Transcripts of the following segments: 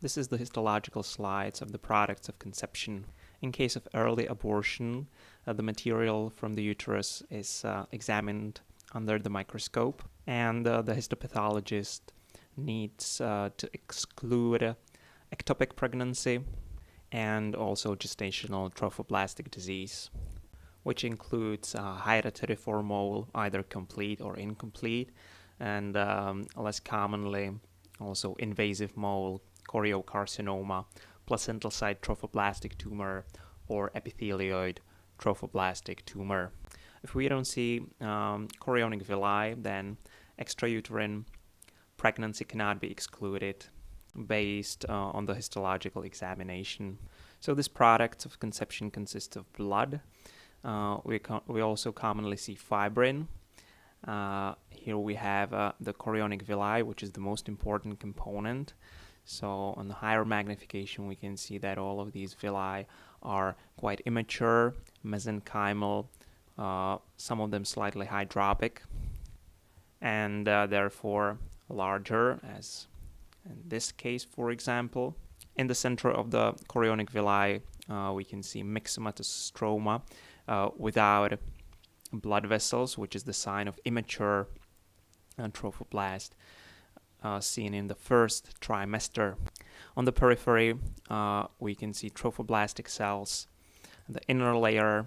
This is the histological slides of the products of conception. In case of early abortion, the material from the uterus is examined under the microscope, and the histopathologist needs to exclude ectopic pregnancy and also gestational trophoblastic disease, which includes hereditary mole, either complete or incomplete, and less commonly also invasive mole, choriocarcinoma, placental site trophoblastic tumor, or epithelioid trophoblastic tumor. If we don't see chorionic villi, then extrauterine pregnancy cannot be excluded based on the histological examination. So this product of conception consists of blood. We also commonly see fibrin. Here we have the chorionic villi, which is the most important component. So on the higher magnification, we can see that all of these villi are quite immature, mesenchymal, some of them slightly hydropic, and therefore larger, as in this case, for example. In the center of the chorionic villi, we can see myxomatous stroma without blood vessels, which is the sign of immature trophoblast seen in the first trimester. On the periphery, we can see trophoblastic cells. The inner layer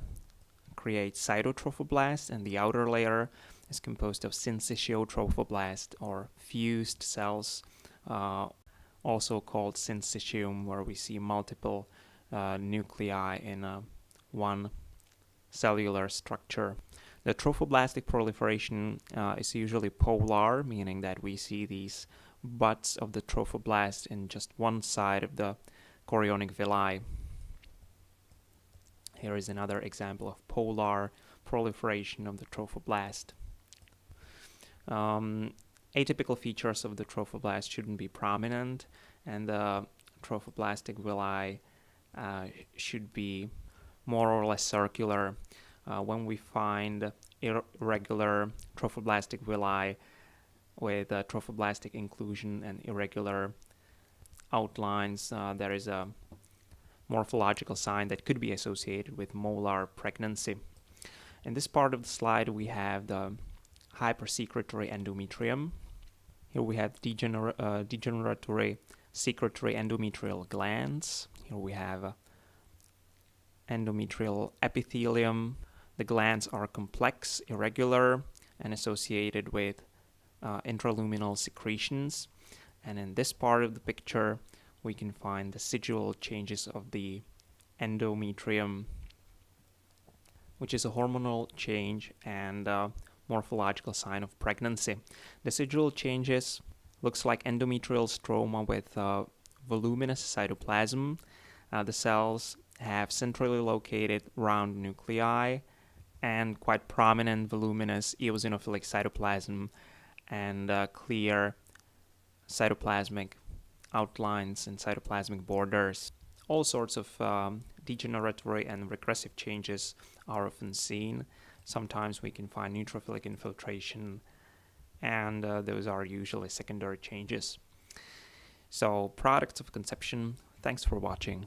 creates cytotrophoblast, and the outer layer is composed of syncytiotrophoblast, or fused cells, also called syncytium, where we see multiple nuclei in one cellular structure. The trophoblastic proliferation is usually polar, meaning that we see these buds of the trophoblast in just one side of the chorionic villi. Here is another example of polar proliferation of the trophoblast. Atypical features of the trophoblast shouldn't be prominent, and the trophoblastic villi should be more or less circular. When we find irregular trophoblastic villi with trophoblastic inclusion and irregular outlines, there is a morphological sign that could be associated with molar pregnancy. In this part of the slide, we have the hypersecretory endometrium. Here we have degeneratory secretory endometrial glands. Here we have endometrial epithelium. The glands are complex, irregular, and associated with intraluminal secretions. And in this part of the picture, we can find the residual changes of the endometrium, which is a hormonal change and morphological sign of pregnancy. The residual changes looks like endometrial stroma with voluminous cytoplasm. The cells have centrally located round nuclei and quite prominent voluminous eosinophilic cytoplasm and clear cytoplasmic outlines and cytoplasmic borders. All sorts of degeneratory and regressive changes are often seen. Sometimes we can find neutrophilic infiltration, and those are usually secondary changes. So, products of conception. Thanks for watching.